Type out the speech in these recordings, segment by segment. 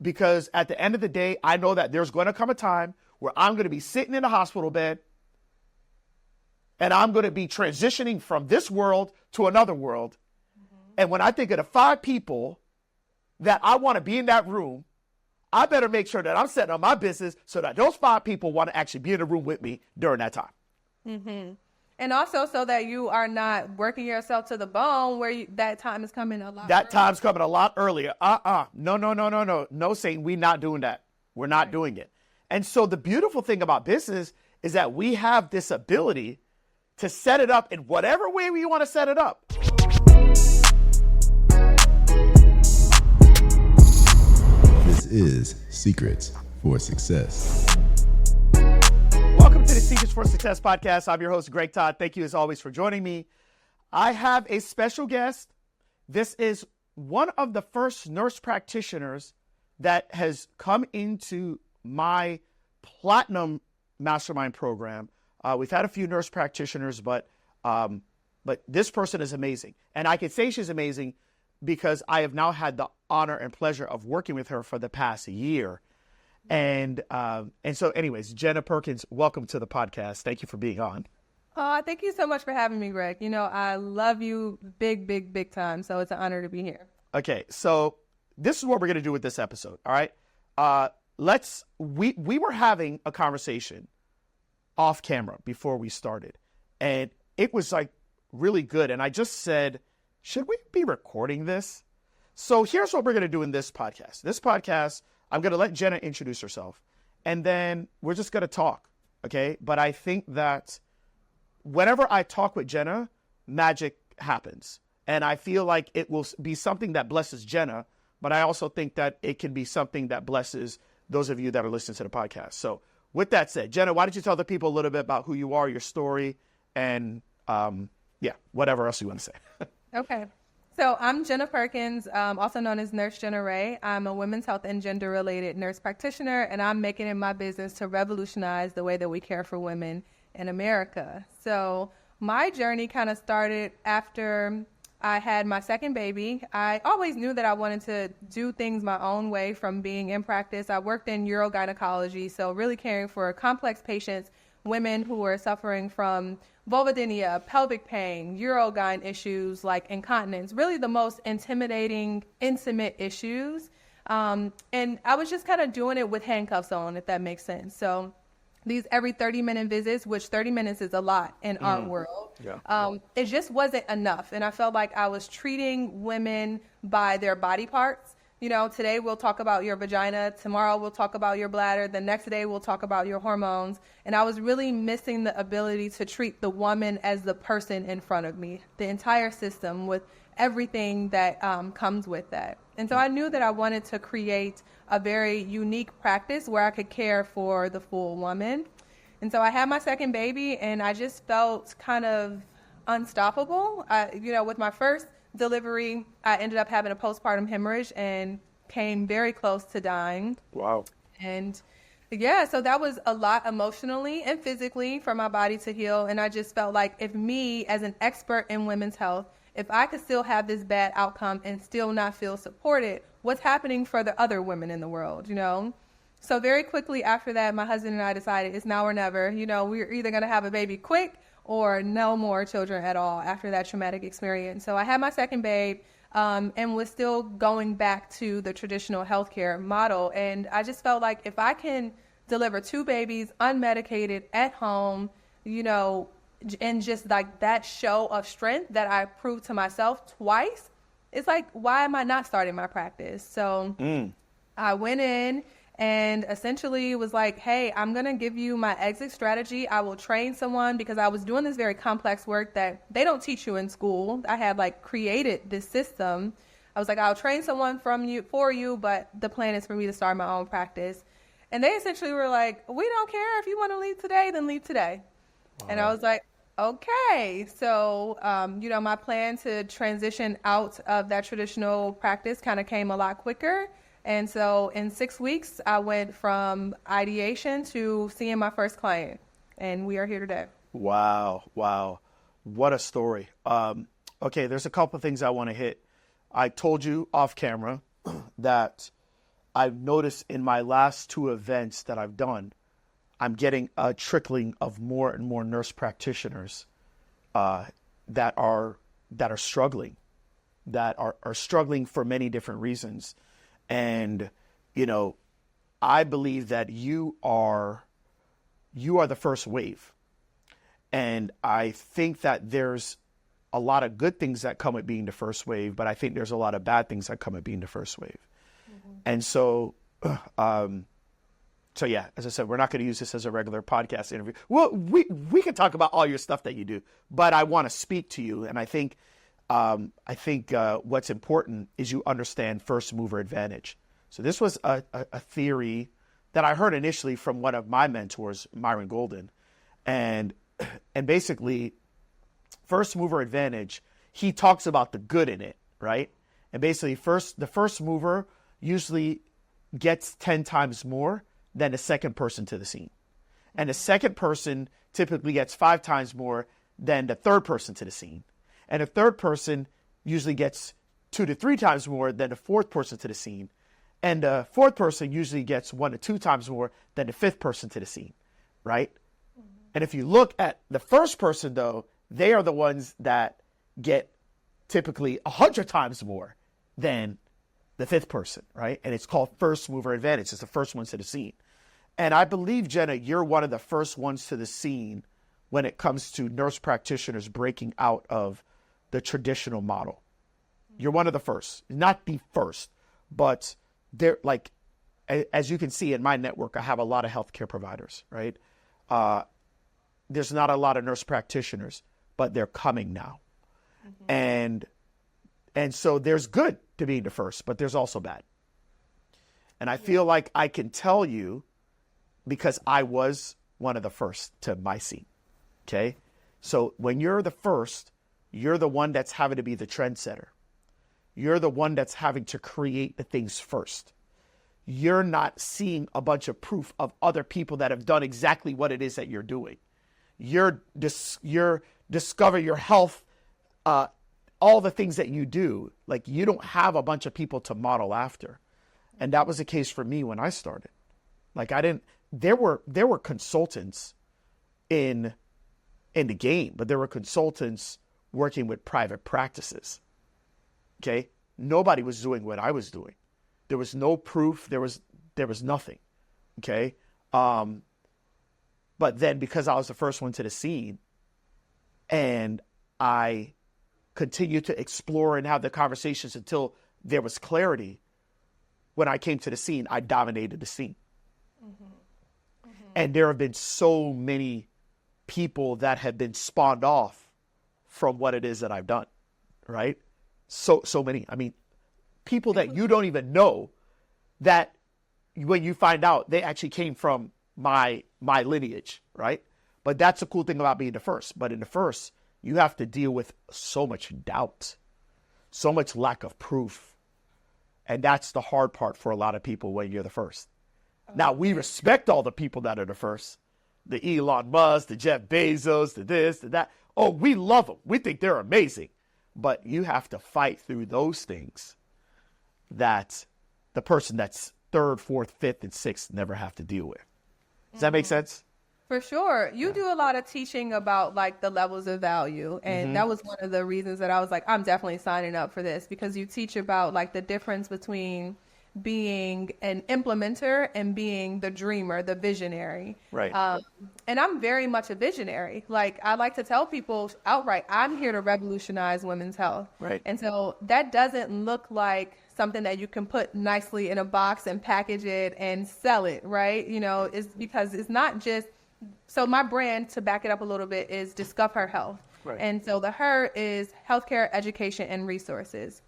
because at the end of the day, I know that there's going to come a time where I'm going to be sitting in a hospital bed and I'm going to be transitioning from this world to another world. And when I think of the 5 people that I want to be in that room, I better make sure that I'm setting up my business so that those 5 people want to actually be in the room with me during that time. Mm-hmm. And also so that you are not working yourself to the bone where that time is coming a lot That earlier. time's coming a lot earlier. No, Satan, we're not doing that. We're not doing it. And so the beautiful thing about business is that we have this ability to set it up in whatever way we want to set it up. This is Secrets for Success. Welcome to the Secrets for Success podcast. I'm your host, Greg Todd. Thank you as always for joining me. I have a special guest. This is one of the first nurse practitioners that has come into my Platinum Mastermind program. We've had a few nurse practitioners, but this person is amazing. And I can say she's amazing because I have now had the honor and pleasure of working with her for the past year. And so anyways, Jenna Perkins, welcome to the podcast. Thank you for being on. Oh, thank you so much for having me, Greg. You know, I love you big time. So it's an honor to be here. Okay. So this is what we're going to do with this episode. All right. We were having a conversation off camera before we started, and it was like really good. And I just said, should we be recording this? So here's what we're going to do in this podcast. I'm going to let Jenna introduce herself, and then we're just going to talk. Okay. But I think that whenever I talk with Jenna, magic happens. And I feel like it will be something that blesses Jenna, but I also think that it can be something that blesses those of you that are listening to the podcast. So with that said, Jenna, why don't you tell the people a little bit about who you are, your story, and whatever else you want to say. Okay. So I'm Jenna Perkins, also known as Nurse Jenna Ray. I'm a women's health and gender-related nurse practitioner, and I'm making it my business to revolutionize the way that we care for women in America. So my journey kind of started after I had my second baby. I always knew that I wanted to do things my own way from being in practice. I worked in urogynecology, so really caring for complex patients, women who were suffering from vulvodynia, pelvic pain, urogyne issues like incontinence, really the most intimidating, intimate issues. And I was just kind of doing it with handcuffs on, if that makes sense. So these every 30-minute visits, which 30 minutes is a lot in our world, it just wasn't enough. And I felt like I was treating women by their body parts. You know, today we'll talk about your vagina. Tomorrow we'll talk about your bladder. The next day we'll talk about your hormones. And I was really missing the ability to treat the woman as the person in front of me, the entire system with everything that comes with that. And so I knew that I wanted to create a very unique practice where I could care for the full woman. And so I had my second baby, and I just felt kind of unstoppable. With my first delivery, I ended up having a postpartum hemorrhage and came very close to dying. Wow. And so that was a lot emotionally and physically for my body to heal. And I just felt like if me, as an expert in women's health, if I could still have this bad outcome and still not feel supported, what's happening for the other women in the world, you know? So very quickly after that, my husband and I decided it's now or never. You know, we're either going to have a baby quick or no more children at all after that traumatic experience. So I had my second babe and was still going back to the traditional healthcare model. And I just felt like if I can deliver 2 babies unmedicated at home, you know, and just like that show of strength that I proved to myself twice, it's like, why am I not starting my practice? So I went in and essentially was like, hey, I'm going to give you my exit strategy. I will train someone, because I was doing this very complex work that they don't teach you in school. I had created this system. I was like, I'll train someone for you, but the plan is for me to start my own practice. And they essentially were like, we don't care. If you want to leave today, then leave today. Wow. And I was like, okay. So, my plan to transition out of that traditional practice kind of came a lot quicker. And so in 6 weeks, I went from ideation to seeing my first client, and we are here today. Wow. What a story. Okay, there's a couple of things I want to hit. I told you off camera that I've noticed in my last 2 events that I've done, I'm getting a trickling of more and more nurse practitioners that are struggling, that are struggling for many different reasons. And, you know, I believe that you are the first wave. And I think that there's a lot of good things that come with being the first wave, but I think there's a lot of bad things that come with being the first wave. Mm-hmm. And so, so yeah, as I said, we're not going to use this as a regular podcast interview. Well, we can talk about all your stuff that you do, but I want to speak to you. And I think what's important is you understand first mover advantage. So this was a theory that I heard initially from one of my mentors, Myron Golden, and basically first mover advantage, he talks about the good in it, right? And basically the first mover usually gets 10 times more than the second person to the scene. And the second person typically gets 5 times more than the third person to the scene. And the third person usually gets 2 to 3 times more than the fourth person to the scene. And the fourth person usually gets 1 to 2 times more than the fifth person to the scene, right? Mm-hmm. And if you look at the first person, though, they are the ones that get typically 100 times more than the fifth person, right? And it's called first mover advantage. It's the first ones to the scene. And I believe, Jenna, you're one of the first ones to the scene when it comes to nurse practitioners breaking out of the traditional model. You're one of the first, not the first, but they're like, as you can see in my network, I have a lot of healthcare providers, right? There's not a lot of nurse practitioners, but they're coming now. Mm-hmm. And so there's good to being the first, but there's also bad. And I feel like I can tell you because I was one of the first to my scene. Okay. So when you're the first, you're the one that's having to be the trendsetter. You're the one that's having to create the things first. You're not seeing a bunch of proof of other people that have done exactly what it is that you're doing. You're discover your health, all the things that you do. Like, you don't have a bunch of people to model after. And that was the case for me when I started. Like, there were consultants in the game, but there were consultants working with private practices. Okay. Nobody was doing what I was doing. There was no proof. There was nothing. Okay. But then because I was the first one to the scene and I continued to explore and have the conversations until there was clarity, when I came to the scene, I dominated the scene. Mm-hmm. Mm-hmm. And there have been so many people that have been spawned off from what it is that I've done, right? So many. I mean, people that you don't even know, that when you find out, they actually came from my lineage, right? But that's the cool thing about being the first. But in the first, you have to deal with so much doubt, so much lack of proof. And that's the hard part for a lot of people when you're the first. Okay. Now, we respect all the people that are the first. The Elon Musk, the Jeff Bezos, the this, the that. Oh, we love them. We think they're amazing. But you have to fight through those things that the person that's third, fourth, fifth, and sixth never have to deal with. Does that make sense? For sure. You do a lot of teaching about like the levels of value. And that was one of the reasons that I was like, I'm definitely signing up for this, because you teach about like the difference between being an implementer and being the dreamer, the visionary. Right. And I'm very much a visionary. Like, I like to tell people outright, I'm here to revolutionize women's health. Right. And so that doesn't look like something that you can put nicely in a box and package it and sell it, right? You know, it's because it's not just, so my brand, to back it up a little bit, is Discover Her Health. Right. And so the her is healthcare, education, and resources.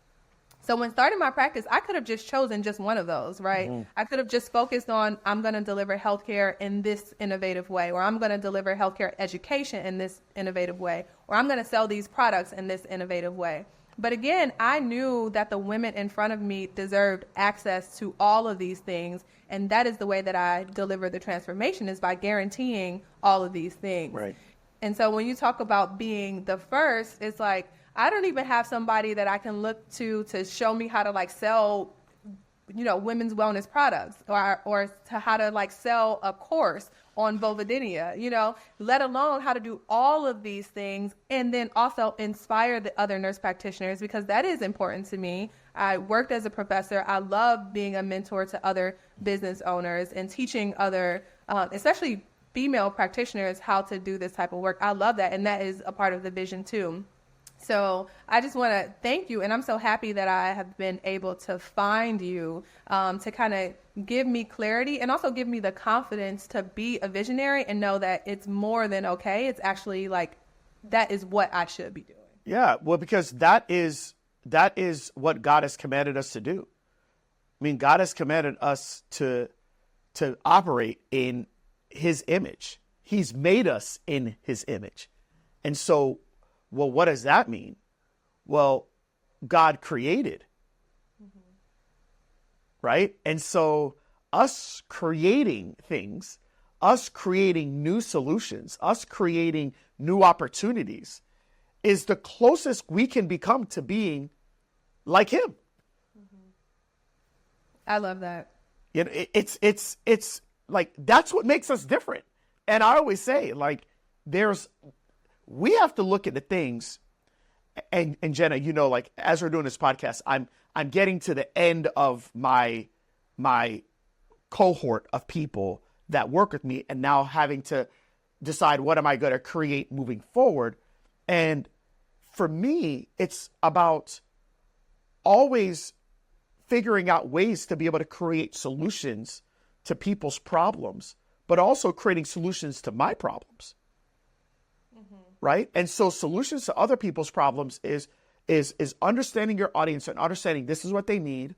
So when starting my practice, I could have just chosen just one of those, right? Mm-hmm. I could have just focused on, I'm going to deliver healthcare in this innovative way, or I'm going to deliver healthcare education in this innovative way, or I'm going to sell these products in this innovative way. But again, I knew that the women in front of me deserved access to all of these things. And that is the way that I deliver the transformation, is by guaranteeing all of these things. Right. And so when you talk about being the first, it's like, I don't even have somebody that I can look to show me how to like sell women's wellness products, or to how to like sell a course on vulvodynia, let alone how to do all of these things, and then also inspire the other nurse practitioners, because that is important to me. I worked as a professor. I love being a mentor to other business owners and teaching other, especially female practitioners, how to do this type of work. I love that. And that is a part of the vision too. So I just want to thank you. And I'm so happy that I have been able to find you to kind of give me clarity and also give me the confidence to be a visionary and know that it's more than okay. It's actually like, that is what I should be doing. Yeah, well, because that is what God has commanded us to do. I mean, God has commanded us to operate in his image. He's made us in his image. And so, well, what does that mean? Well, God created, right? And so us creating things, us creating new solutions, us creating new opportunities is the closest we can become to being like him. I love that. It's like, that's what makes us different. And I always say, like, we have to look at the things, and Jenna, like, as we're doing this podcast, I'm getting to the end of my cohort of people that work with me, and now having to decide what am I going to create moving forward. And for me, it's about always figuring out ways to be able to create solutions to people's problems, but also creating solutions to my problems. Right? And so solutions to other people's problems is understanding your audience and understanding this is what they need.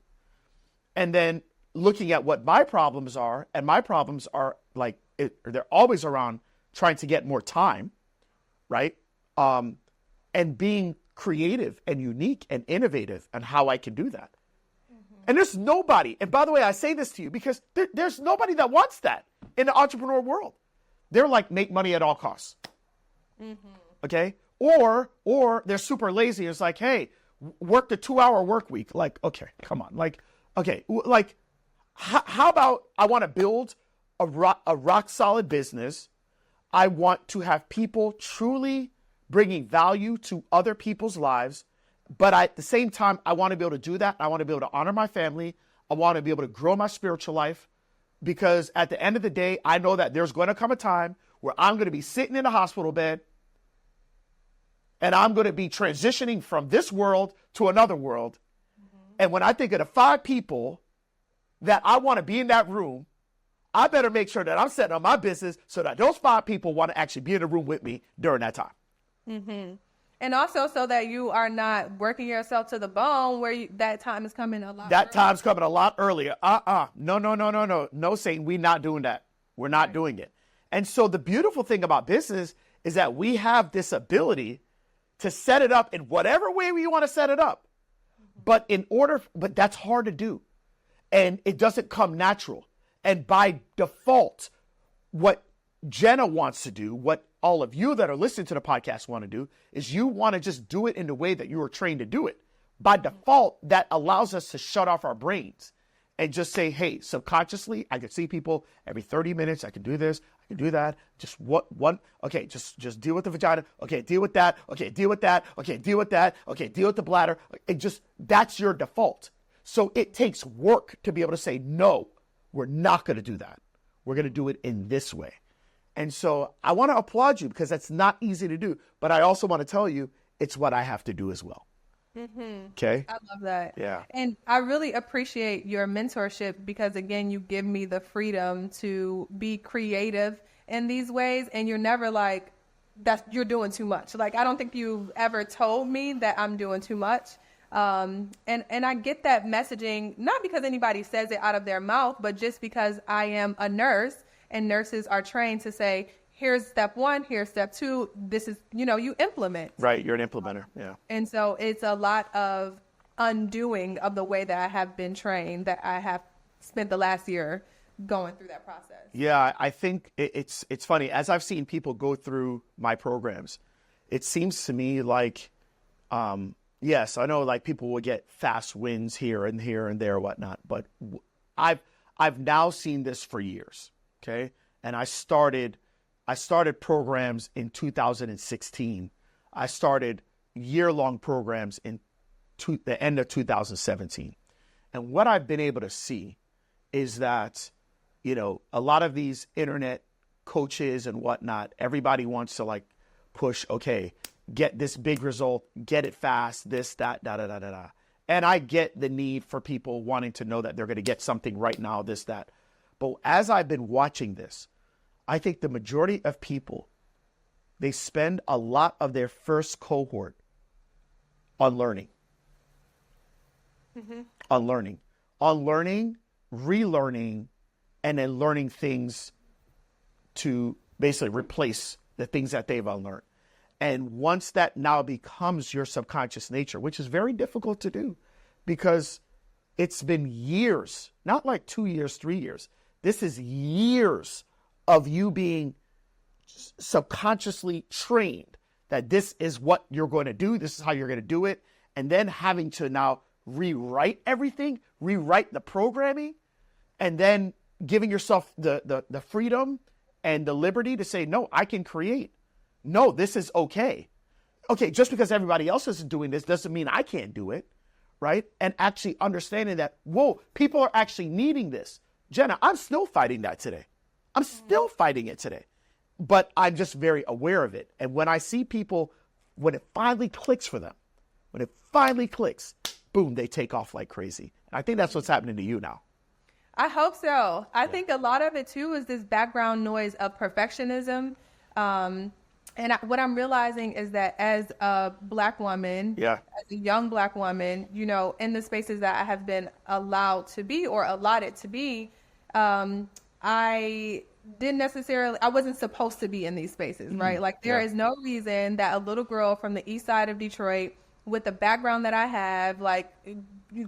And then looking at what my problems are, and my problems are like, they're always around trying to get more time, right? And being creative and unique and innovative and how I can do that. And there's nobody, and by the way, I say this to you because there's nobody that wants that in the entrepreneur world. They're like, make money at all costs. Okay? Or they're super lazy. It's like, hey, work the 2-hour work week. Like, okay, come on. Like, okay, like, how about I want to build a rock solid business. I want to have people truly bringing value to other people's lives. But at the same time, I want to be able to do that. I want to be able to honor my family. I want to be able to grow my spiritual life, because at the end of the day, I know that there's going to come a time where I'm going to be sitting in a hospital bed and I'm going to be transitioning from this world to another world. And when I think of the 5 people that I want to be in that room, I better make sure that I'm setting up my business so that those 5 people want to actually be in the room with me during that time. And also so that you are not working yourself to the bone where that time is coming a lot That time's coming a lot earlier. No. No, Satan, we're not doing that. We're not doing it. And so the beautiful thing about business is that we have this ability to set it up in whatever way we want to set it up. But that's hard to do. And it doesn't come natural. And by default, what Jenna wants to do, what all of you that are listening to the podcast want to do, is you want to just do it in the way that you were trained to do it. By default, that allows us to shut off our brains and just say, hey, subconsciously, I can see people every 30 minutes. I can do this. I can do that. Just okay, just deal with the vagina. Okay, deal with that. Okay, deal with that. Okay, deal with that. Okay, deal with the bladder. That's your default. So it takes work to be able to say, no, we're not going to do that. We're going to do it in this way. And so I want to applaud you because that's not easy to do. But I also want to tell you it's what I have to do as well. Okay. I love that. Yeah. And I really appreciate your mentorship because, again, you give me the freedom to be creative in these ways. And you're never like, you're doing too much. Like, I don't think you've ever told me that I'm doing too much. And I get that messaging, not because anybody says it out of their mouth, but just because I am a nurse and nurses are trained to say, here's step 1, here's step 2. This is, you implement. Right. You're an implementer. Yeah. And so it's a lot of undoing of the way that I have been trained, that I have spent the last year going through that process. Yeah. I think it's funny. As I've seen people go through my programs, it seems to me like, Yes, I know like people will get fast wins here and there, whatnot, but I've now seen this for years. Okay. And I started programs in 2016. I started year-long programs in the end of 2017. And what I've been able to see is that, you know, a lot of these internet coaches and whatnot, everybody wants to like push, okay, get this big result, get it fast, this, that, da, da, da, da, da. And I get the need for people wanting to know that they're going to get something right now, this, that. But as I've been watching this, I think the majority of people, they spend a lot of their first cohort on learning. Mm-hmm. On learning, relearning, and then learning things to basically replace the things that they've unlearned. And once that now becomes your subconscious nature, which is very difficult to do because it's been years, not like 2 years, 3 years. This is years of you being subconsciously trained that this is what you're going to do. This is how you're going to do it. And then having to now rewrite everything, rewrite the programming, and then giving yourself the freedom and the liberty to say, no, I can create. No, this is okay. Okay, just because everybody else isn't doing this doesn't mean I can't do it, right? And actually understanding that, whoa, people are actually needing this. Jenna, I'm still fighting that today. I'm still fighting it today. But I'm just very aware of it. And when I see people, when it finally clicks for them, when it finally clicks, boom, they take off like crazy. And I think that's what's happening to you now. I hope so. I think a lot of it too is this background noise of perfectionism. What I'm realizing is that as a Black woman, as a young Black woman, you know, in the spaces that I have been allowed to be or allotted to be, I wasn't supposed to be in these spaces, right? Like there is no reason that a little girl from the east side of Detroit with the background that I have, like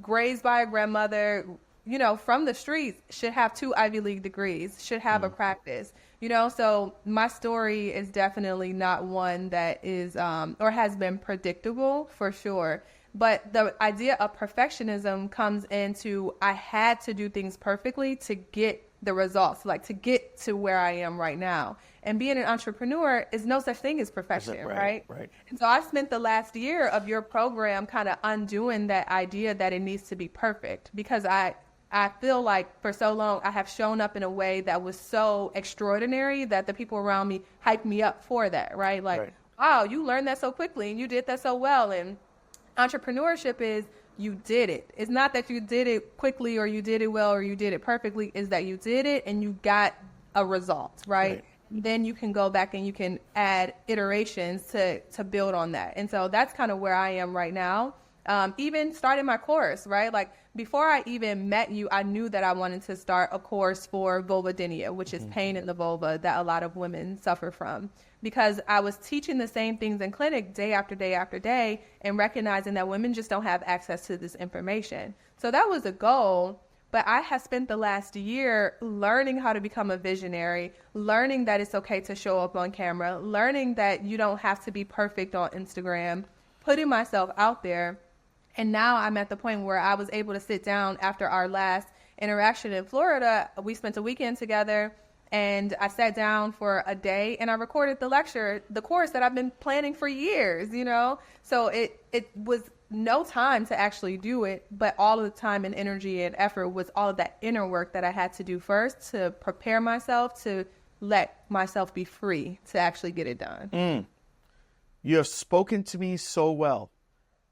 raised by a grandmother, you know, from the streets, should have 2 Ivy League degrees, should have a practice, you know? So my story is definitely not one that is, or has been predictable for sure. But the idea of perfectionism comes into, I had to do things perfectly to get the results, like to get to where I am right now. And being an entrepreneur is no such thing as perfection, right? And so I spent the last year of your program kind of undoing that idea that it needs to be perfect, because I feel like for so long I have shown up in a way that was so extraordinary that the people around me hyped me up for that, right? Like, wow, you learned that so quickly and you did that so well. And entrepreneurship is, you did it. It's not that you did it quickly or you did it well or you did it perfectly. Is that you did it and you got a result, right? Then you can go back and you can add iterations to build on that. And so that's kind of where I am right now. Even starting my course, right? Like before I even met you, I knew that I wanted to start a course for vulvodynia, which is pain in the vulva that a lot of women suffer from. Because I was teaching the same things in clinic day after day after day and recognizing that women just don't have access to this information. So that was a goal. But I have spent the last year learning how to become a visionary, learning that it's okay to show up on camera, learning that you don't have to be perfect on Instagram, putting myself out there. And now I'm at the point where I was able to sit down after our last interaction in Florida. We spent a weekend together and I sat down for a day and I recorded the course that I've been planning for years, you know? So it was no time to actually do it, but all of the time and energy and effort was all of that inner work that I had to do first to prepare myself to let myself be free to actually get it done. You have spoken to me so well.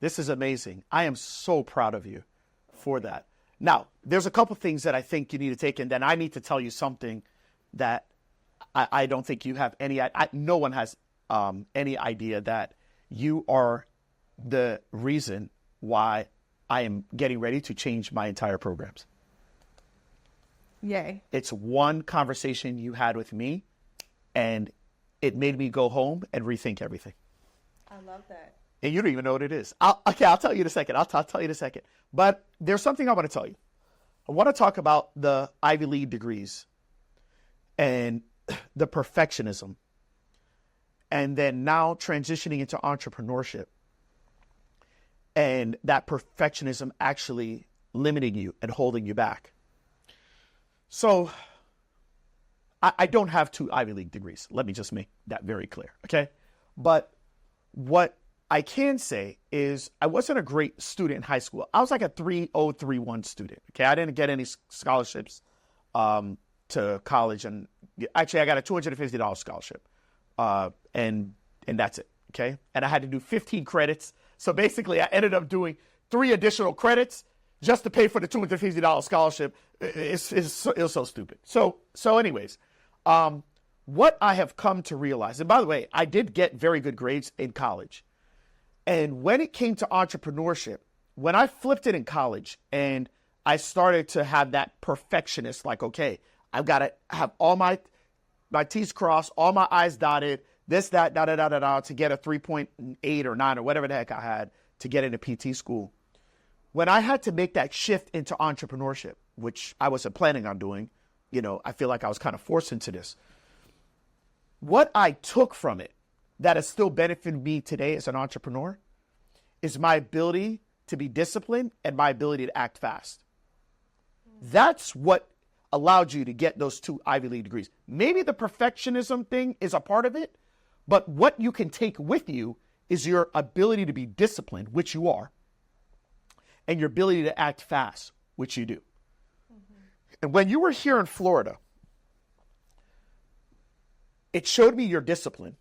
This is amazing. I am so proud of you for that. Now, there's a couple things that I think you need to take, and then I need to tell you something that I don't think you have any, no one has any idea that you are the reason why I am getting ready to change my entire programs. Yay. It's one conversation you had with me, and it made me go home and rethink everything. I love that. And you don't even know what it is. I'll tell you in a second. I'll tell you in a second. But there's something I want to tell you. I want to talk about the Ivy League degrees and the perfectionism, and then now transitioning into entrepreneurship. and that perfectionism actually limiting you and holding you back. So I don't have 2 Ivy League degrees. Let me just make that very clear, okay? But what I can say is I wasn't a great student in high school. I was like a 3.031 student, okay? I didn't get any scholarships to college, and actually I got a $250 scholarship, and that's it, okay? And I had to do 15 credits. So basically I ended up doing 3 additional credits just to pay for the $250 scholarship. It was so stupid. So anyways, what I have come to realize, and by the way, I did get very good grades in college. And when it came to entrepreneurship, when I flipped it in college and I started to have that perfectionist, like, okay, I've got to have all my T's crossed, all my I's dotted, this, that, da, to get a 3.8 or 9 or whatever the heck I had to get into PT school. When I had to make that shift into entrepreneurship, which I wasn't planning on doing, I feel like I was kind of forced into this. What I took from it that has still benefited me today as an entrepreneur is my ability to be disciplined and my ability to act fast. That's what allowed you to get those 2 Ivy League degrees. Maybe the perfectionism thing is a part of it, but what you can take with you is your ability to be disciplined, which you are, and your ability to act fast, which you do. Mm-hmm. And when you were here in Florida, it showed me your discipline.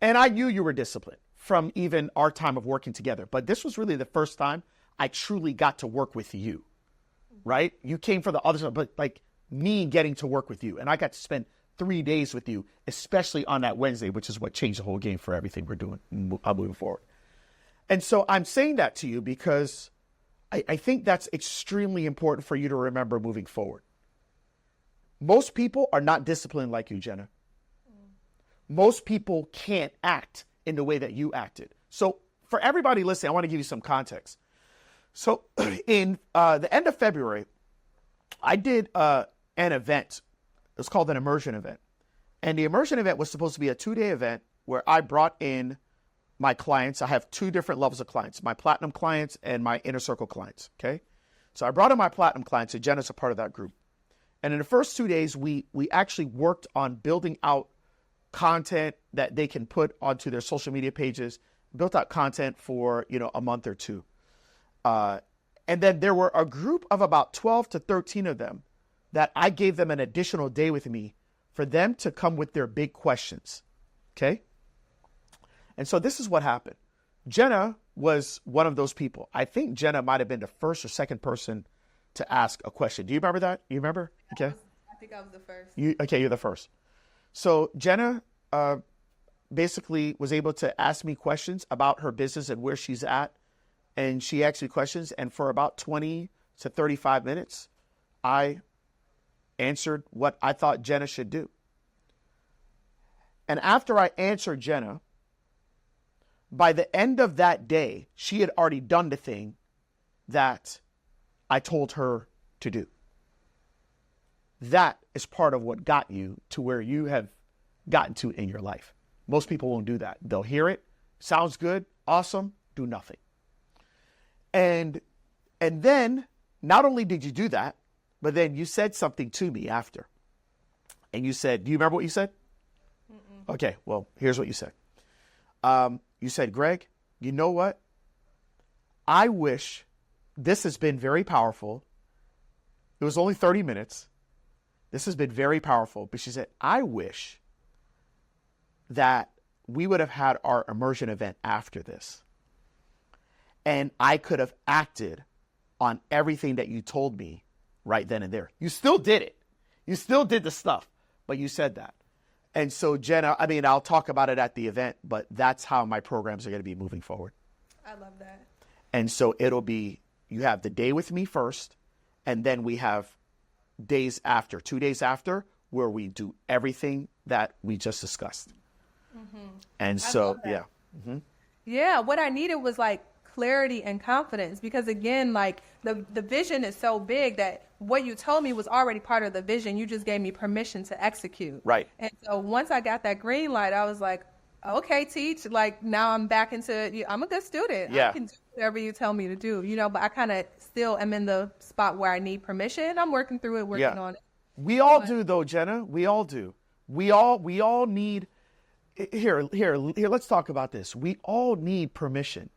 And I knew you were disciplined from even our time of working together. But this was really the first time I truly got to work with you, right? You came from the other side, but like me getting to work with you. And I got to spend 3 days with you, especially on that Wednesday, which is what changed the whole game for everything we're doing moving forward. And so I'm saying that to you because I think that's extremely important for you to remember moving forward. Most people are not disciplined like you, Jenna. Most people can't act in the way that you acted. So for everybody listening, I want to give you some context. So in the end of February, I did an event. It was called an immersion event. And the immersion event was supposed to be a 2-day event where I brought in my clients. I have 2 different levels of clients, my platinum clients and my inner circle clients, okay? So I brought in my platinum clients, and Jenna's a part of that group. And in the first 2 days, we actually worked on building out content that they can put onto their social media pages, built out content for, a month or 2. And then there were a group of about 12 to 13 of them that I gave them an additional day with me for them to come with their big questions, okay? And so this is what happened. Jenna was one of those people. I think Jenna might have been the first or second person to ask a question. Do you remember that? You remember? Okay. I think I was the first. You're the first. So Jenna basically was able to ask me questions about her business and where she's at. And she asked me questions. And for about 20 to 35 minutes, I answered what I thought Jenna should do. And after I answered Jenna, by the end of that day, she had already done the thing that I told her to do. That is part of what got you to where you have gotten to in your life. Most people won't do that. They'll hear it, sounds good, awesome, do nothing. And then not only did you do that, but then you said something to me after. And you said, do you remember what you said? Mm-mm. Okay, well, here's what you said. You said, Greg, you know what? I wish this has been very powerful. It was only 30 minutes. This has been very powerful. But she said, I wish that we would have had our immersion event after this. And I could have acted on everything that you told me right then and there. You still did it. You still did the stuff, but you said that. And so, Jenna, I'll talk about it at the event, but that's how my programs are going to be moving forward. I love that. And so it'll be, you have the day with me first, and then we have days after, 2 days after, where we do everything that we just discussed. Mm-hmm. And so, yeah. Mm-hmm. Yeah, what I needed was like clarity and confidence, because again, like the vision is so big that what you told me was already part of the vision. You just gave me permission to execute. Right. And so once I got that green light, I was like, okay, teach. Like now I'm back into, I'm a good student. Yeah. I can do whatever you tell me to do, but I kind of still am in the spot where I need permission. I'm working through it, working on it. We all do though, Jenna. We all do. We all need, here, let's talk about this. We all need permission.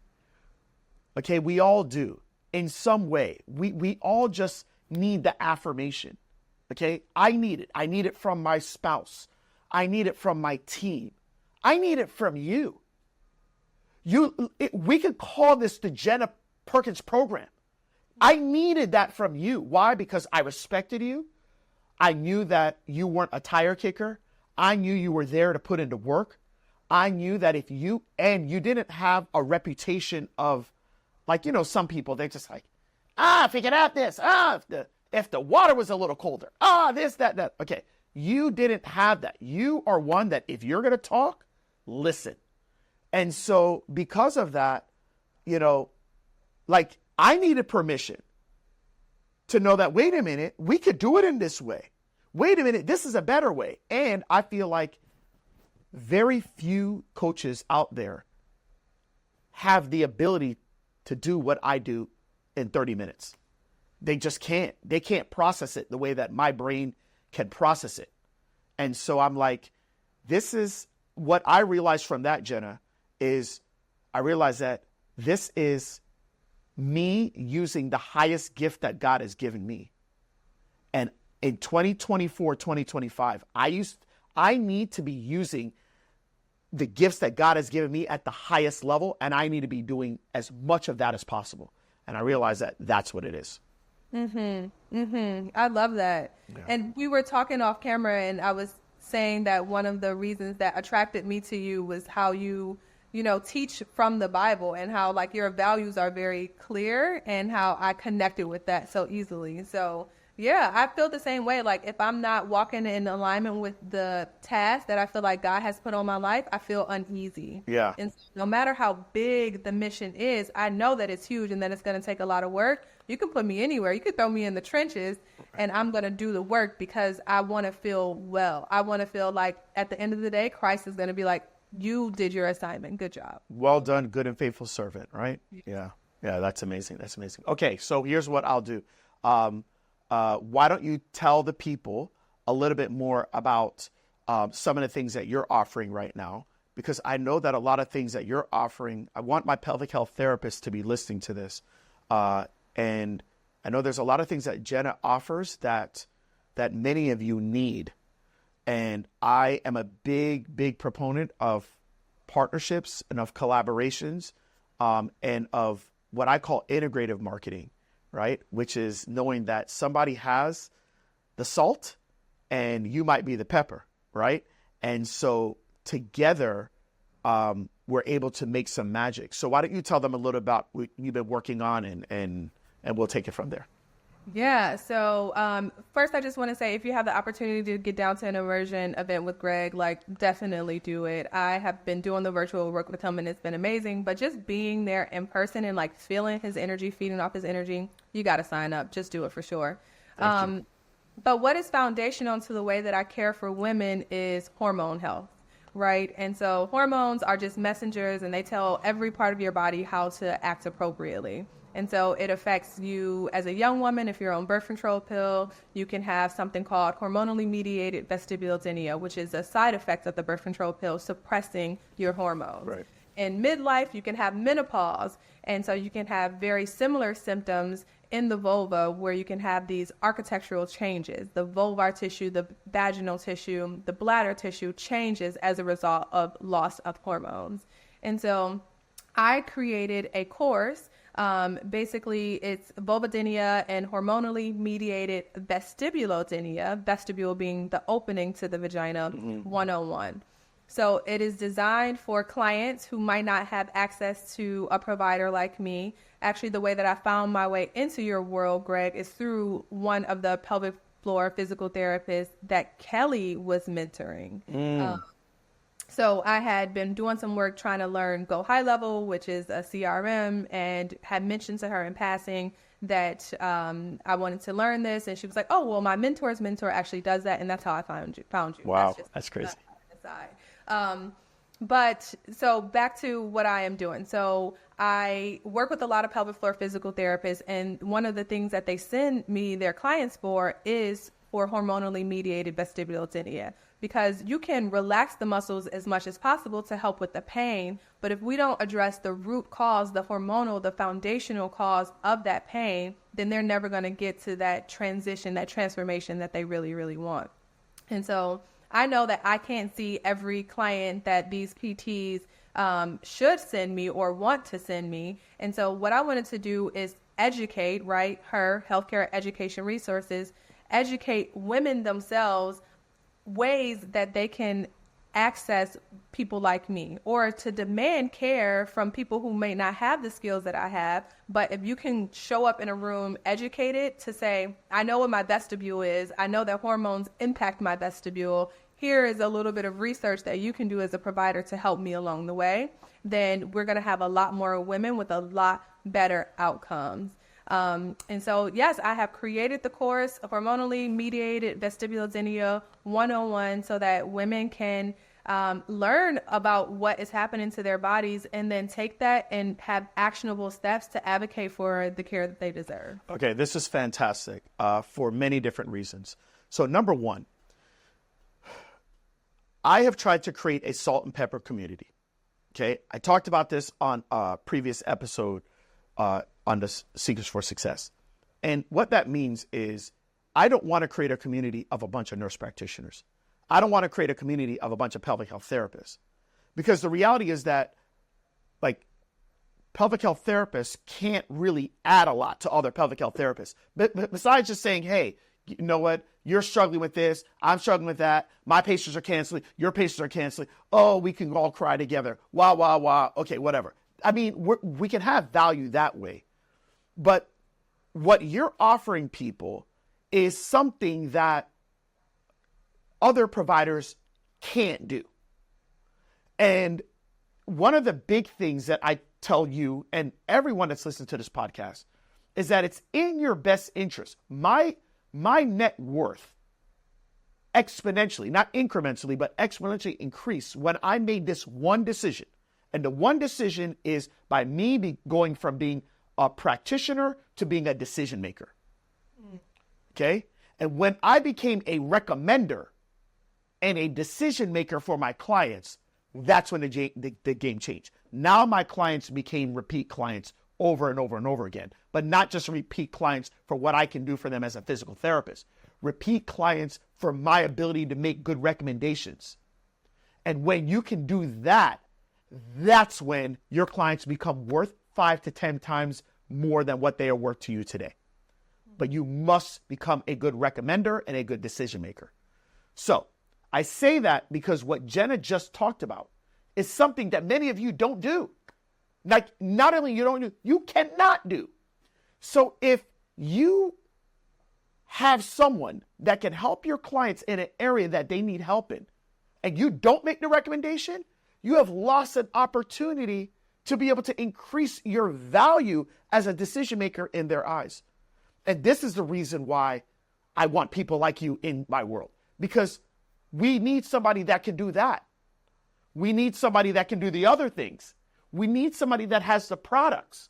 Okay, we all do in some way. We all just need the affirmation. Okay, I need it. I need it from my spouse. I need it from my team. I need it from you. We could call this the Jenna Perkins program. I needed that from you. Why? Because I respected you. I knew that you weren't a tire kicker. I knew you were there to put into work. I knew that if you didn't have a reputation of, like, some people, they're just like, if you could have this, if the water was a little colder, this, that. Okay. You didn't have that. You are one that if you're going to talk, listen. And so because of that, like I needed permission to know that, wait a minute, we could do it in this way. Wait a minute, this is a better way. And I feel like very few coaches out there have the ability to do what I do in 30 minutes. They just can't. They can't process it the way that my brain can process it. And so I'm like, this is what I realized from that, Jenna, is I realized that this is me using the highest gift that God has given me. And in 2024, 2025, I need to be using the gifts that God has given me at the highest level, and I need to be doing as much of that as possible. And I realized that that's what it is. I love that. Yeah. And we were talking off camera, and I was saying that one of the reasons that attracted me to you was how you teach from the Bible, and how like your values are very clear, and how I connected with that so easily. So yeah, I feel the same way. Like if I'm not walking in alignment with the task that I feel like God has put on my life, I feel uneasy. Yeah. And no matter how big the mission is, I know that it's huge and that it's going to take a lot of work. You can put me anywhere. You could throw me in the trenches, and I'm going to do the work because I want to feel well. I want to feel like at the end of the day, Christ is going to be like, you did your assignment. Good job. Well done, good and faithful servant, right? Yeah. Yeah, that's amazing. That's amazing. Okay, so here's what I'll do. Why don't you tell the people a little bit more about some of the things that you're offering right now? Because I know that a lot of things that you're offering, I want my pelvic health therapist to be listening to this. And I know there's a lot of things that Jenna offers that many of you need. And I am a big proponent of partnerships and of collaborations and of what I call integrative marketing, right? Which is knowing that somebody has the salt and you might be the pepper, right? And so together, we're able to make some magic. So why don't you tell them a little about what you've been working on, and we'll take it from there. Yeah. So first, I just want to say, if you have the opportunity to get down to an immersion event with Greg, like definitely do it. I have been doing the virtual work with him, and it's been amazing. But just being there in person and like feeling his energy, feeding off his energy, you got to sign up. Just do it for sure. But what is foundational to the way that I care for women is hormone health, right? And so hormones are just messengers, and they tell every part of your body how to act appropriately. And so it affects you as a young woman. If you're on birth control pill, you can have something called hormonally mediated vestibulodynia, which is a side effect of the birth control pill suppressing your hormones. Right. In midlife, you can have menopause. And so you can have very similar symptoms in the vulva, where you can have these architectural changes. The vulvar tissue, the vaginal tissue, the bladder tissue changes as a result of loss of hormones. And so I created a course. Basically, it's vulvodynia and hormonally mediated vestibulodynia, vestibule being the opening to the vagina, 101. So it is designed for clients who might not have access to a provider like me. Actually, the way that I found my way into your world, Greg, is through one of the pelvic floor physical therapists that Kelly was mentoring. So I had been doing some work trying to learn Go High Level, which is a CRM, and had mentioned to her in passing that I wanted to learn this. And she was like, oh, well, my mentor's mentor actually does that. And that's how I found you. Wow, that's crazy. But so back to what I am doing. So I work with a lot of pelvic floor physical therapists, and one of the things that they send me their clients for is for hormonally mediated vestibulodynia, because you can relax the muscles as much as possible to help with the pain. But if we don't address the root cause, the hormonal, the foundational cause of that pain, then they're never going to get to that transition, that transformation that they really, really want. And so I know that I can't see every client that these PTs should send me or want to send me. And so what I wanted to do is educate, right, her healthcare education resources, educate women themselves ways that they can access people like me, or to demand care from people who may not have the skills that I have. But if you can show up in a room educated to say, I know what my vestibule is, I know that hormones impact my vestibule, here is a little bit of research that you can do as a provider to help me along the way, then we're going to have a lot more women with a lot better outcomes. And so, yes, I have created the course, Hormonally Mediated Vestibulodynia 101, so that women can learn about what is happening to their bodies and then take that and have actionable steps to advocate for the care that they deserve. Okay, this is fantastic for many different reasons. So number one, I have tried to create a salt and pepper community. Okay, I talked about this on a previous episode on the Secrets for Success. And what that means is I don't want to create a community of a bunch of nurse practitioners. I don't want to create a community of a bunch of pelvic health therapists, because the reality is that, like, pelvic health therapists can't really add a lot to other pelvic health therapists. But besides just saying, hey, you know what? You're struggling with this. I'm struggling with that. My patients are canceling. Your patients are canceling. Oh, we can all cry together. Wah, wah, wah. Okay, whatever. I mean, we can have value that way. But what you're offering people is something that other providers can't do. And one of the big things that I tell you and everyone that's listening to this podcast is that it's in your best interest. My net worth exponentially, not incrementally, but exponentially increased when I made this one decision. And the one decision is by me going from being a practitioner to being a decision maker. Okay? And when I became a recommender and a decision maker for my clients, that's when the game changed. Now my clients became repeat clients over and over and over again, but not just repeat clients for what I can do for them as a physical therapist. Repeat clients for my ability to make good recommendations. And when you can do that, that's when your clients become worth 5 to 10 times more than what they are worth to you today. But you must become a good recommender and a good decision maker. So I say that because what Jenna just talked about is something that many of you don't do. Like, not only you don't do, you cannot do. So if you have someone that can help your clients in an area that they need help in, and you don't make the recommendation, you have lost an opportunity to be able to increase your value as a decision maker in their eyes. And this is the reason why I want people like you in my world, because we need somebody that can do that. We need somebody that can do the other things. We need somebody that has the products,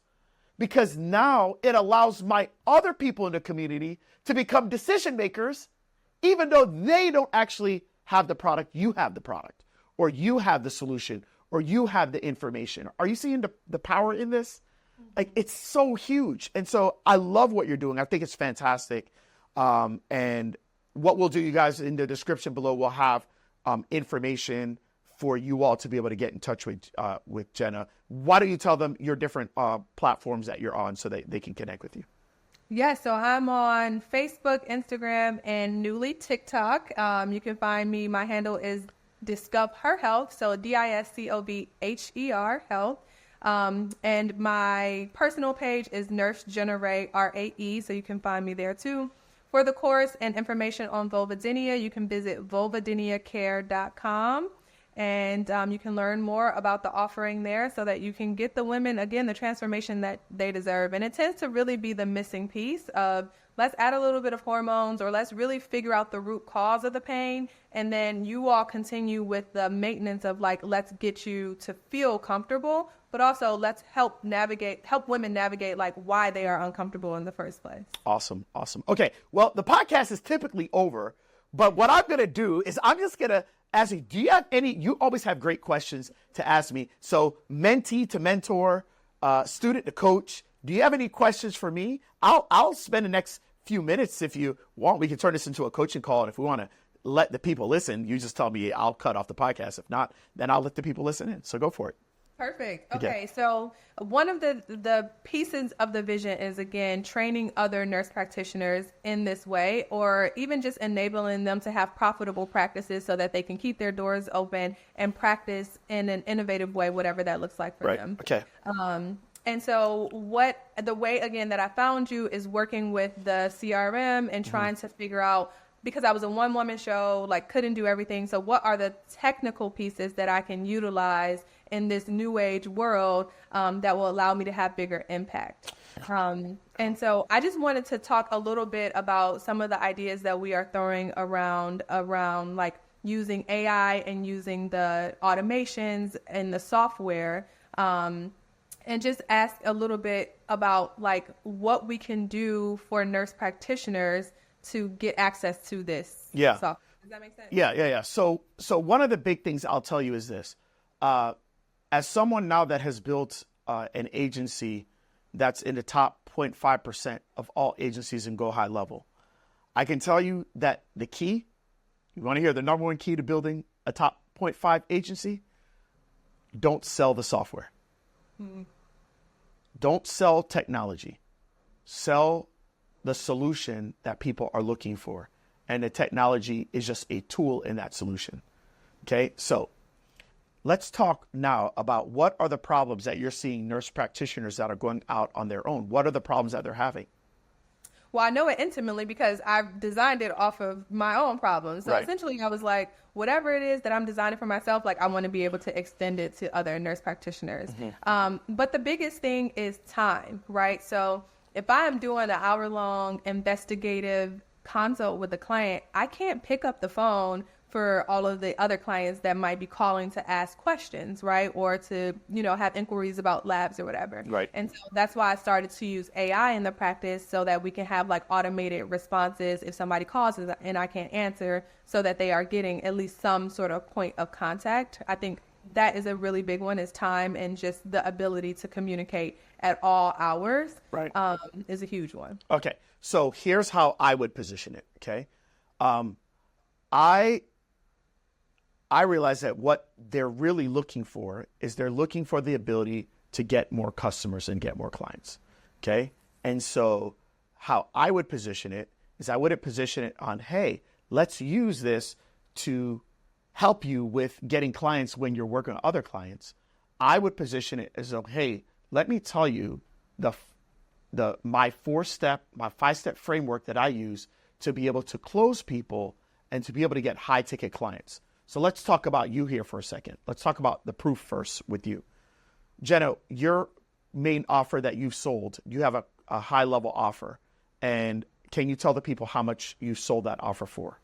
because now it allows my other people in the community to become decision makers, even though they don't actually have the product. You have the product, or you have the solution, or you have the information. Are you seeing the power in this? Like, it's so huge. And so I love what you're doing. I think it's fantastic. And what we'll do, you guys, in the description below, we'll have information for you all to be able to get in touch with Jenna. Why don't you tell them your different platforms that you're on so that they can connect with you? Yes, so I'm on Facebook, Instagram, and newly TikTok. You can find me. My handle is Discover Her Health, so DISCOVHER Health. And my personal page is Nurse Jenna Rae, RAE, so you can find me there too. For the course and information on vulvodynia, you can visit vulvodyniacare.com. And you can learn more about the offering there so that you can get the women, again, the transformation that they deserve. And it tends to really be the missing piece of let's add a little bit of hormones, or let's really figure out the root cause of the pain. And then you all continue with the maintenance of like, let's get you to feel comfortable, but also let's help women navigate like why they are uncomfortable in the first place. Awesome. Okay. Well, the podcast is typically over, but what I'm going to do is I'm just going to ask you, do you have any, you always have great questions to ask me. So mentee to mentor, student to coach, do you have any questions for me? I'll spend the next few minutes. If you want, we can turn this into a coaching call. And if we want to let the people listen, you just tell me, I'll cut off the podcast. If not, then I'll let the people listen in. So go for it. Perfect. Okay. So one of the pieces of the vision is, again, training other nurse practitioners in this way, or even just enabling them to have profitable practices so that they can keep their doors open and practice in an innovative way, whatever that looks like for them. Okay. And so the way, again, that I found you is working with the CRM and trying to figure out, because I was a one-woman show, like couldn't do everything. So what are the technical pieces that I can utilize in this new age world that will allow me to have bigger impact? And so I just wanted to talk a little bit about some of the ideas that we are throwing around like using AI and using the automations and the software, and just ask a little bit about like what we can do for nurse practitioners to get access to this software. Does that make sense? Yeah. So one of the big things I'll tell you is this. As someone now that has built an agency that's in the top 0.5% of all agencies in Go High Level, I can tell you that the key, you want to hear the number one key to building a top 0.5 agency? Don't sell the software. Don't sell technology. Sell the solution that people are looking for. And the technology is just a tool in that solution. Okay, so let's talk now about what are the problems that you're seeing nurse practitioners that are going out on their own. What are the problems that they're having? Well, I know it intimately because I've designed it off of my own problems. So essentially I was like, whatever it is that I'm designing for myself, like I want to be able to extend it to other nurse practitioners. But the biggest thing is time, right? So if I am doing an hour-long investigative consult with a client, I can't pick up the phone for all of the other clients that might be calling to ask questions, right? Or to, have inquiries about labs or whatever. Right. And so that's why I started to use AI in the practice so that we can have like automated responses if somebody calls and I can't answer, so that they are getting at least some sort of point of contact. I think that is a really big one, is time, and just the ability to communicate at all hours is a huge one. Okay. So here's how I would position it. Okay. I realize that what they're really looking for is they're looking for the ability to get more customers and get more clients. Okay. And so how I would position it is I wouldn't position it on, hey, let's use this to help you with getting clients when you're working on other clients. I would position it as, hey, let me tell you my 5-step framework that I use to be able to close people and to be able to get high ticket clients. So let's talk about you here for a second. Let's talk about the proof first with you. Jenna, your main offer that you've sold, you have a high level offer. And can you tell the people how much you sold that offer for?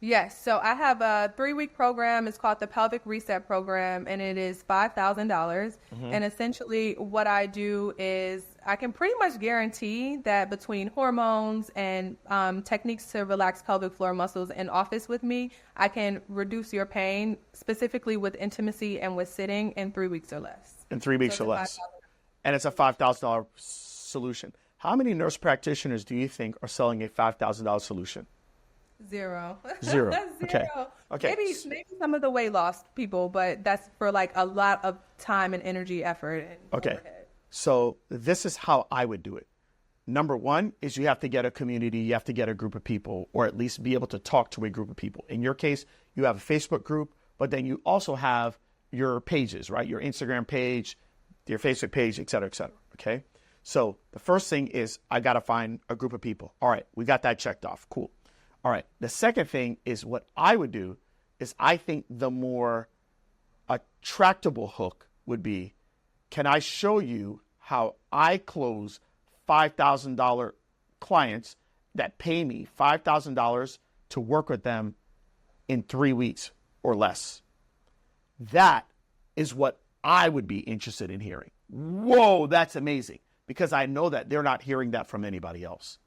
Yes. So I have a 3-week program. It's called the Pelvic Reset Program, and it is $5,000. And essentially what I do is I can pretty much guarantee that between hormones and techniques to relax pelvic floor muscles in office with me, I can reduce your pain, specifically with intimacy and with sitting, in 3 weeks or less. In 3 weeks or less. And it's a $5,000 solution. How many nurse practitioners do you think are selling a $5,000 solution? Zero. Zero. Okay. Maybe some of the weight loss people, but that's for like a lot of time and energy, effort. And overhead. So this is how I would do it. Number one is you have to get a community, you have to get a group of people, or at least be able to talk to a group of people. In your case, you have a Facebook group, but then you also have your pages, right? Your Instagram page, your Facebook page, et cetera, okay? So the first thing is I got to find a group of people. All right, we got that checked off. Cool. All right. The second thing is what I would do is I think the more A tractable hook would be, can I show you how I close $5,000 clients that pay me $5,000 to work with them in 3 weeks or less? That is what I would be interested in hearing. Whoa, that's amazing. Because I know that they're not hearing that from anybody else.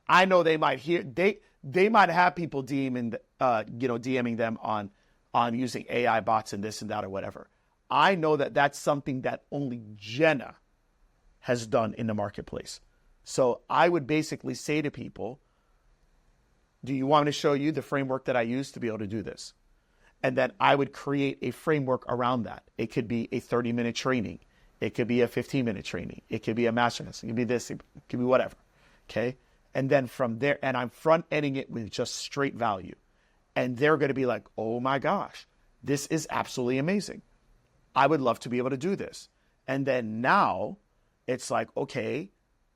I know they might hear, they might have people DMing them on using AI bots and this and that or whatever. I know that that's something that only Jenna has done in the marketplace. So I would basically say to people, do you want me to show you the framework that I use to be able to do this? And then I would create a framework around that. It could be a 30-minute training. It could be a 15-minute training. It could be a masterclass. It could be this. It could be whatever. Okay? And then from there, and I'm front-ending it with just straight value. And they're going to be like, oh my gosh, this is absolutely amazing. I would love to be able to do this. And then now it's like, okay,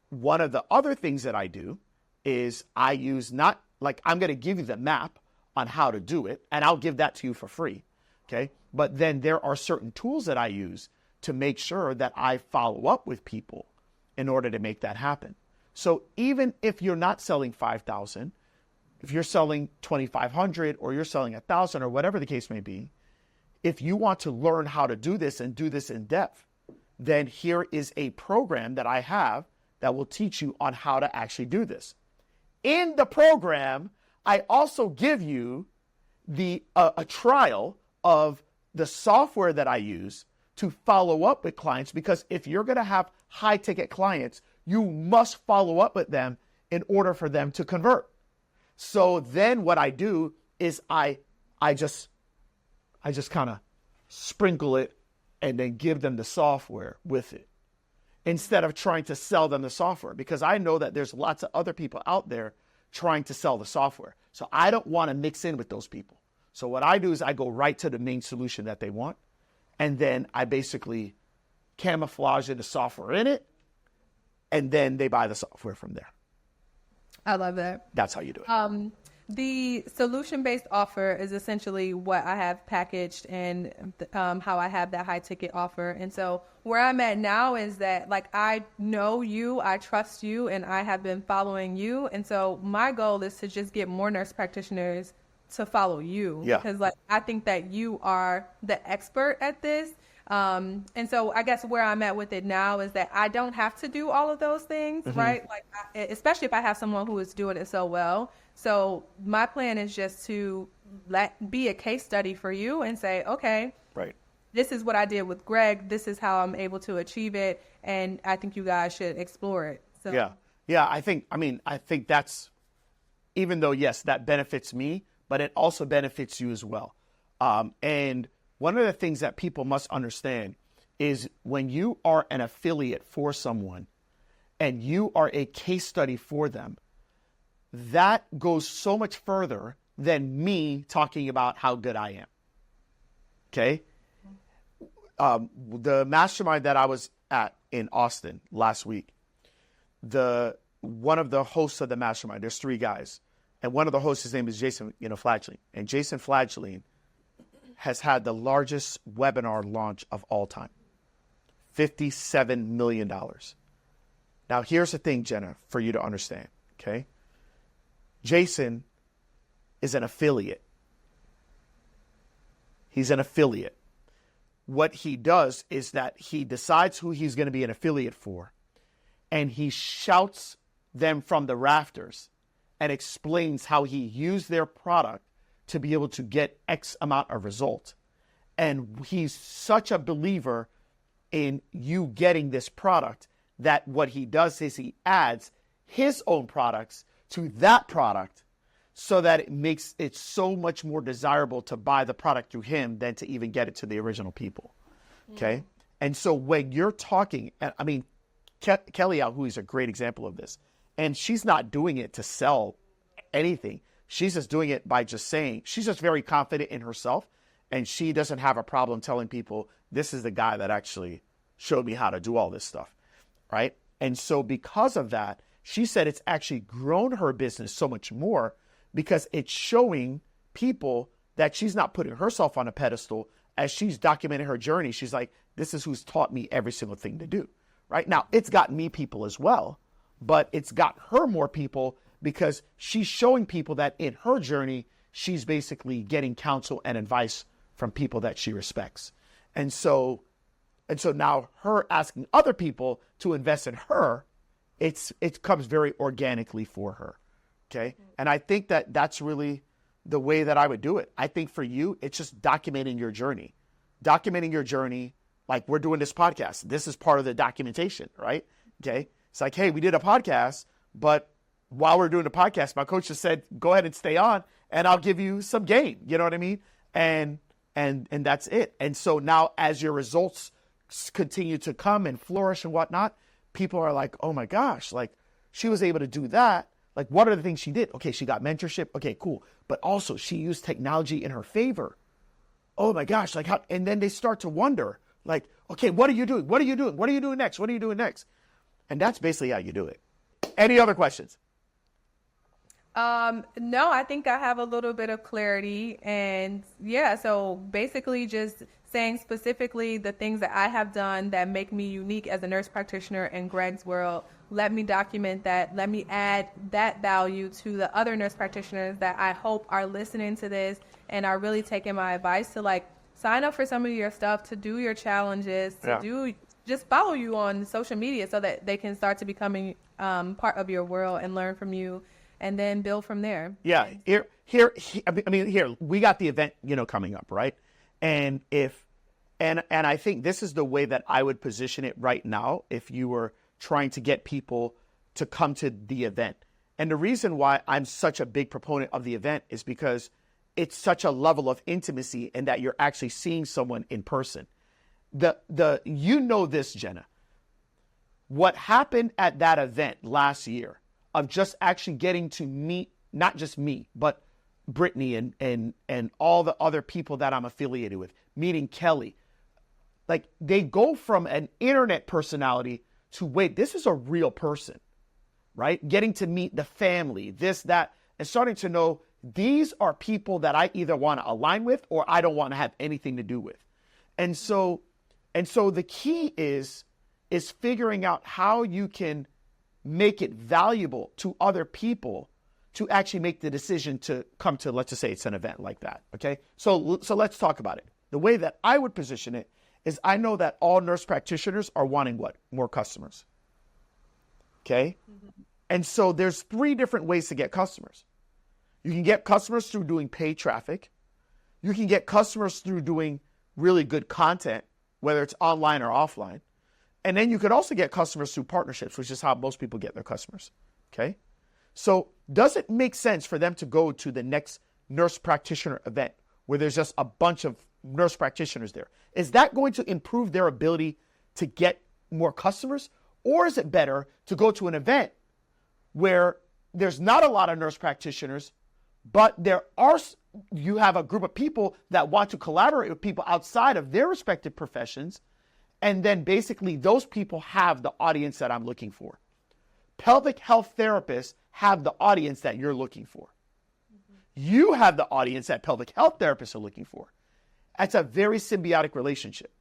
one of the other things that I do is I use not like I'm going to give you the map on how to do it, and I'll give that to you for free. Okay. But then there are certain tools that I use to make sure that I follow up with people in order to make that happen. So even if you're not selling 5,000, if you're selling 2,500 or you're selling 1,000 or whatever the case may be, if you want to learn how to do this and do this in depth, then here is a program that I have that will teach you on how to actually do this. In the program, I also give you a trial of the software that I use to follow up with clients, because if you're going to have high ticket clients, you must follow up with them in order for them to convert. So then what I do is I just kind of sprinkle it and then give them the software with it instead of trying to sell them the software, because I know that there's lots of other people out there trying to sell the software. So I don't want to mix in with those people. So what I do is I go right to the main solution that they want. And then I basically camouflage the software in it. And then they buy the software from there. I love that. That's how you do it. The solution-based offer is essentially what I have packaged and how I have that high ticket offer. And so where I'm at now is that, like, I know you, I trust you, and I have been following you. And so my goal is to just get more nurse practitioners to follow you. Yeah. Because, like, I think that you are the expert at this. And so I guess where I'm at with it now is that I don't have to do all of those things, right? Like, especially if I have someone who is doing it so well. So my plan is just to be a case study for you and say, okay, Right. this is what I did with Greg. This is how I'm able to achieve it. And I think you guys should explore it. So. Yeah. Yeah. I think that's, even though, yes, that benefits me, but it also benefits you as well. And one of the things that people must understand is when you are an affiliate for someone and you are a case study for them, that goes so much further than me talking about how good I am. Okay? The mastermind that I was at in Austin last week, one of the hosts of the mastermind, there's 3 guys, and one of the hosts, his name is Jason, Fladgley. And Jason Fladgley has had the largest webinar launch of all time, $57 million. Now, here's the thing, Jenna, for you to understand, okay? Jason is an affiliate. He's an affiliate. What he does is that he decides who he's going to be an affiliate for, and he shouts them from the rafters and explains how he used their product to be able to get X amount of result. And he's such a believer in you getting this product that what he does is he adds his own products to that product so that it makes it so much more desirable to buy the product through him than to even get it to the original people. Okay. And so when you're talking, I mean, Kelly out, who is a great example of this, and she's not doing it to sell anything. She's just doing it by just saying, she's just very confident in herself, and she doesn't have a problem telling people, this is the guy that actually showed me how to do all this stuff, right? And so because of that, she said it's actually grown her business so much more because it's showing people that she's not putting herself on a pedestal as she's documenting her journey, she's like, this is who's taught me every single thing to do. Right now, it's gotten me people as well, but it's got her more people because she's showing people that in her journey, she's basically getting counsel and advice from people that she respects. And so now her asking other people to invest in her, it comes very organically for her. Okay. And I think that that's really the way that I would do it. I think for you, it's just documenting your journey, like we're doing this podcast. This is part of the documentation, right? Okay. It's like, hey, we did a podcast, but while we're doing the podcast, my coach just said, go ahead and stay on and I'll give you some game. You know what I mean? And that's it. And so now as your results continue to come and flourish and whatnot, people are like, oh my gosh, like she was able to do that. Like, what are the things she did? Okay, she got mentorship. Okay, cool. But also she used technology in her favor. Oh my gosh, like how, and then they start to wonder, like, okay, what are you doing? What are you doing? What are you doing next? What are you doing next? And that's basically how you do it. Any other questions? No, I think I have a little bit of clarity. And yeah, so basically just saying specifically the things that I have done that make me unique as a nurse practitioner in Greg's world. Let me document that. Let me add that value to the other nurse practitioners that I hope are listening to this and are really taking my advice to like sign up for some of your stuff, to do your challenges, to just follow you on social media so that they can start to becoming part of your world and learn from you and then build from there. Yeah. Here, we got the event, coming up, right? And I think this is the way that I would position it right now if you were trying to get people to come to the event. And the reason why I'm such a big proponent of the event is because it's such a level of intimacy and that you're actually seeing someone in person. This, Jenna, what happened at that event last year of just actually getting to meet, not just me, but Brittany and all the other people that I'm affiliated with, meeting Kelly. Like they go from an internet personality to wait, this is a real person, right? Getting to meet the family, this, that, and starting to know these are people that I either want to align with or I don't want to have anything to do with. And so the key is figuring out how you can make it valuable to other people to actually make the decision to come to, let's just say it's an event like that. Okay. So let's talk about it. The way that I would position it is I know that all nurse practitioners are wanting what? More customers. Okay. Mm-hmm. And so there's 3 different ways to get customers. You can get customers through doing paid traffic. You can get customers through doing really good content, whether it's online or offline. And then you could also get customers through partnerships, which is how most people get their customers. Okay. So does it make sense for them to go to the next nurse practitioner event where there's just a bunch of nurse practitioners there? Is that going to improve their ability to get more customers? Or is it better to go to an event where there's not a lot of nurse practitioners, but you have a group of people that want to collaborate with people outside of their respective professions, and then basically those people have the audience that I'm looking for. Pelvic health therapists have the audience that you're looking for. Mm-hmm. You have the audience that pelvic health therapists are looking for. That's a very symbiotic relationship.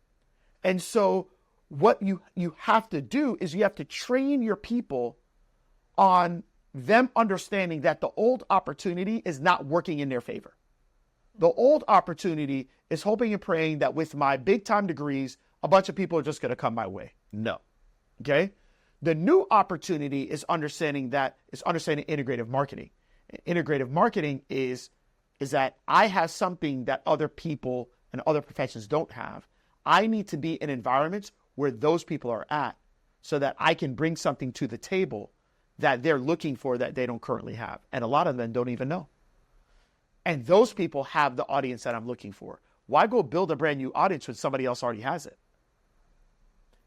And so what you have to do is you have to train your people on them understanding that the old opportunity is not working in their favor. The old opportunity is hoping and praying that with my big time degrees, a bunch of people are just going to come my way. No. Okay. The new opportunity is understanding integrative marketing. Integrative marketing is that I have something that other people and other professions don't have. I need to be in environments where those people are at so that I can bring something to the table that they're looking for that they don't currently have. And a lot of them don't even know. And those people have the audience that I'm looking for. Why go build a brand new audience when somebody else already has it?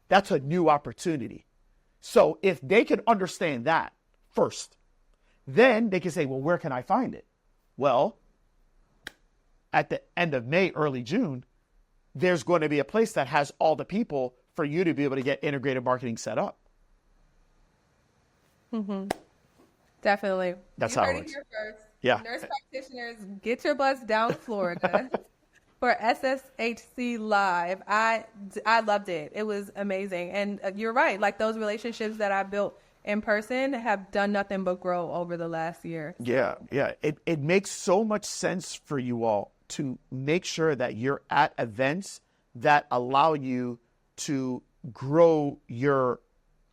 That's a new opportunity. So if they can understand that first, then they can say, well, where can I find it? Well, at the end of May, early June, there's going to be a place that has all the people for you to be able to get integrated marketing set up. Mm-hmm. Definitely. That's how it works. Here first. Yeah. Nurse practitioners, get your butts down to Florida For SSHC Live, I loved it. It was amazing. And you're right. Like those relationships that I built in person have done nothing but grow over the last year. Yeah. It makes so much sense for you all to make sure that you're at events that allow you to grow your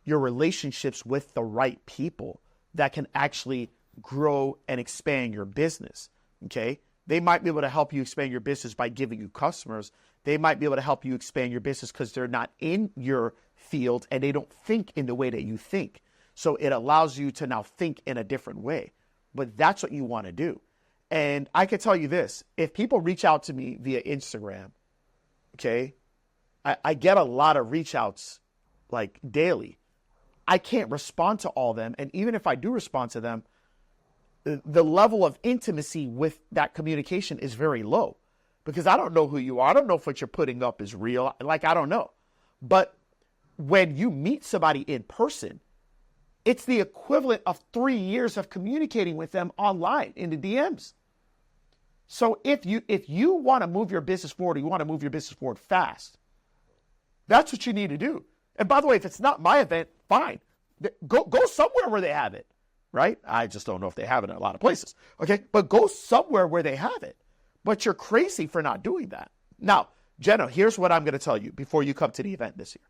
relationships with the right people that can actually grow and expand your business. Okay. They might be able to help you expand your business by giving you customers. They might be able to help you expand your business because they're not in your field and they don't think in the way that you think. So it allows you to now think in a different way. But that's what you want to do. And I can tell you this, if people reach out to me via Instagram, okay, I get a lot of reach outs like daily. I can't respond to all of them. And even if I do respond to them, the level of intimacy with that communication is very low because I don't know who you are. I don't know if what you're putting up is real. Like, I don't know. But when you meet somebody in person, it's the equivalent of 3 years of communicating with them online in the DMs. So if you want to move your business forward, you want to move your business forward fast, that's what you need to do. And by the way, if it's not my event, fine. Go somewhere where they have it. Right? I just don't know if they have it in a lot of places. Okay. But go somewhere where they have it. But you're crazy for not doing that. Now, Jenna, here's what I'm going to tell you before you come to the event this year.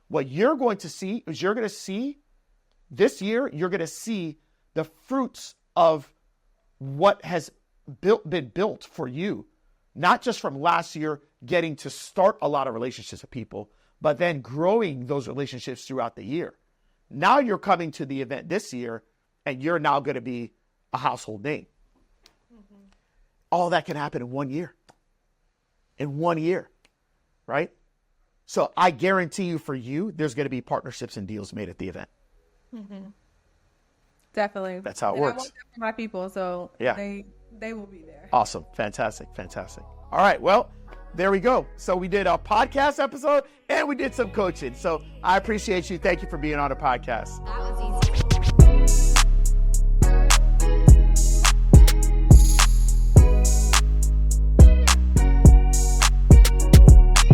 What you're going to see is this year, you're going to see the fruits of what has been built for you, not just from last year getting to start a lot of relationships with people, but then growing those relationships throughout the year. Now you're coming to the event this year, and you're now going to be a household name. Mm-hmm. All that can happen in 1 year. In 1 year, right? So I guarantee you for you, there's going to be partnerships and deals made at the event. Mm-hmm. Definitely. That's how it works. works. I want that for my people, so yeah. They will be there. Awesome. Fantastic. All right. Well, there we go. So we did a podcast episode and we did some coaching. So I appreciate you. Thank you for being on the podcast. That was easy.